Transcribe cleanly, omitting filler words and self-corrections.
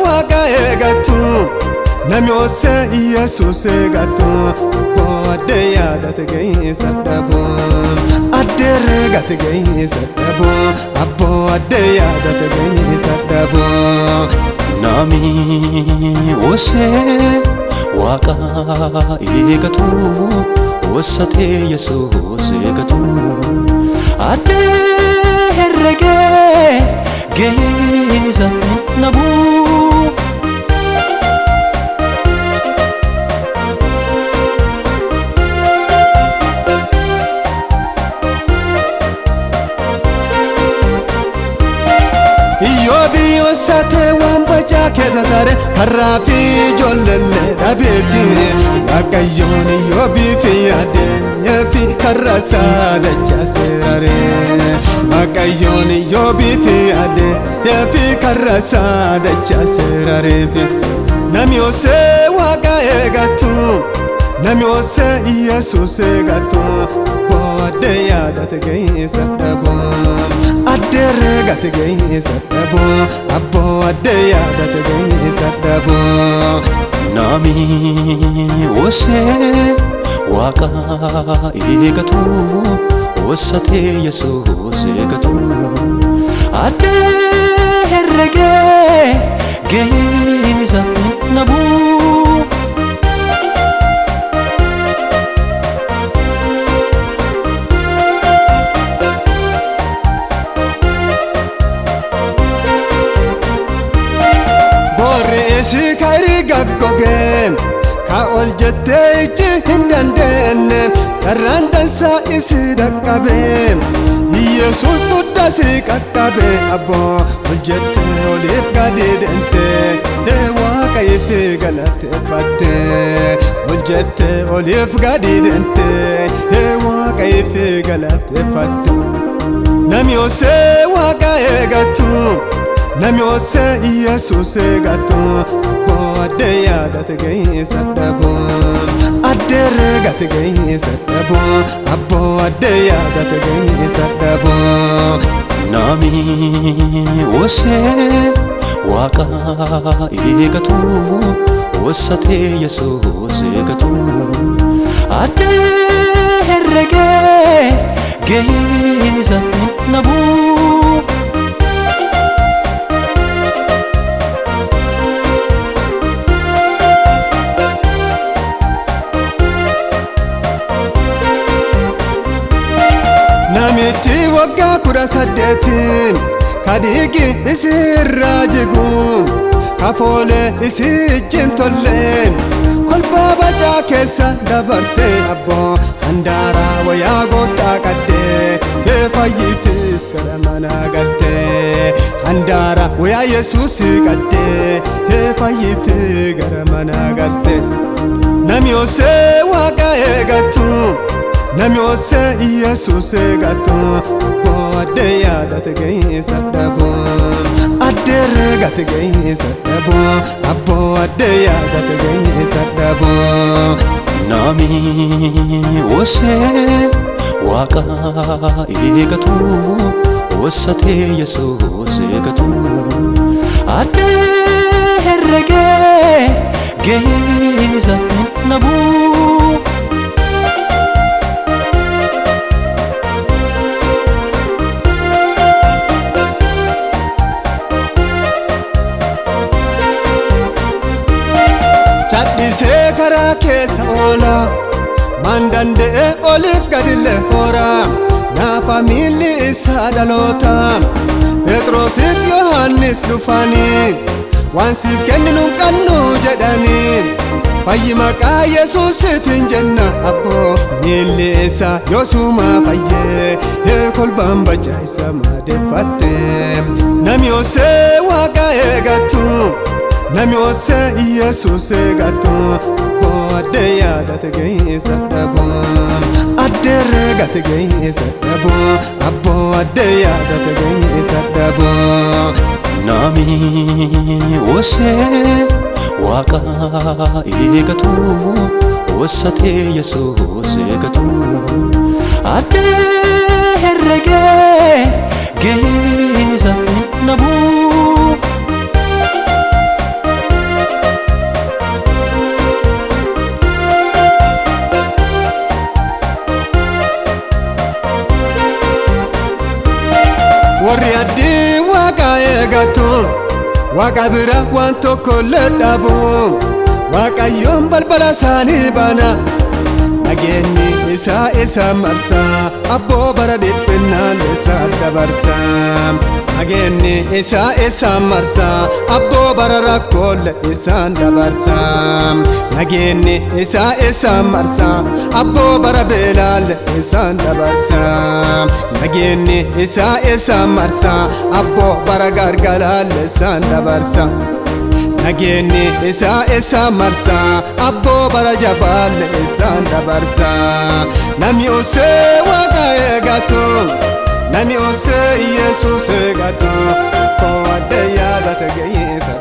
waqa eegatu nami ose Yesus eegatu adde yaadate geessa dhabu adde reegate geessa dhabu abbo adde yaadate geessa dhabu nami ose waqa eegatu osate Yesus eegatu adde herrege geessa dhabu Sate wambaja kesa tare karafi jollelle dabeti Waaqayyoon yobi fi ade yefi karasa dachasirare Waaqayyoon yobi fi ade yefi karasa dachasirare Nami ose waqa eegatu nami ose Yesus eegatu adde yaadate geessa dhabu adde reegate geessa dhabu abbo adde yaadate geessa dhabu nami ose waqa eegatu osate Yesus eegatu adde herrege geessa dhabu si kairi gaggoge ka ol jette ichi hindandenne karrantansa isi dakkabe Yesus tutta si qaqqabe abbo ol jette olif gadidente waqa ifi galateeffatte ol jette olif gadidente waqa ifi galateeffatte nami ose waqa eegatu nami ose Yesus eegatu adde yaadate geessa dhabu adde reegate geessa dhabu abbo adde yaadate geessa dhabu nami ose waqa eegatu osate Yesus eegatu adde herrege geessa dhabu Namiti wagga kudha saddeetiin kadhiigi isirraa jigu kafoole isi ijjiin tolle kolbaa bacaa keessa dabarte abbo handaara wayaa goottaa qaddee fayyitiif gara manaa galte handaara wayaa Yesuus qaddee fayyitiif gara manaa galte nami ose waqa eegatu nami ose Yesus eegatu adde yaadate geessa dhabu adde reegate geessa dhabu abbo adde yaadate geessa dhabu nami ose waqa eegatu osate Yesus eegatu adde herrege geessa dhabu Chadise karaa keessa oola maan danda'e oliif gadille hora naafa miilli isaa dhaloota Phexrosiif Yohaannis dhufanii waan siif kenninu qabnu jedhanii fayyi maqaa Yesuusitiin jenna abbo miilli isaa yoosuma fayyee kolbaan bacaa isa maadeeffatte nami ose waqa eegatu nami ose Yesus eegatu adde yaadate geessa dhabu adde reegate geessa dhabu abbo adde yaadate geessa dhabu nami ose waqa eegatu osate Yesus eegatu adde herrege geessa dhabu Waaqa bira waan tokko ledhabu Waaqayyoon balbala isaanii bana Nageenyi isa marsa Abboo bara dhiphinnaan isaan dabarsa Nageenyi isa marsa Abboo bara rakkoolle isaan dabarsa Nageenyi isa marsa Abboo bara beelaalle isaan dabarsa Nageenyi isa marsa Abboo bara gargalaalle isaan dabarsa Nageenyi isa marsa Abboo bara jabaalle isaan dabarsa Namni osee Waaqa eegatu Namni osee Yesuus eegatu Koo adda yaadate geessa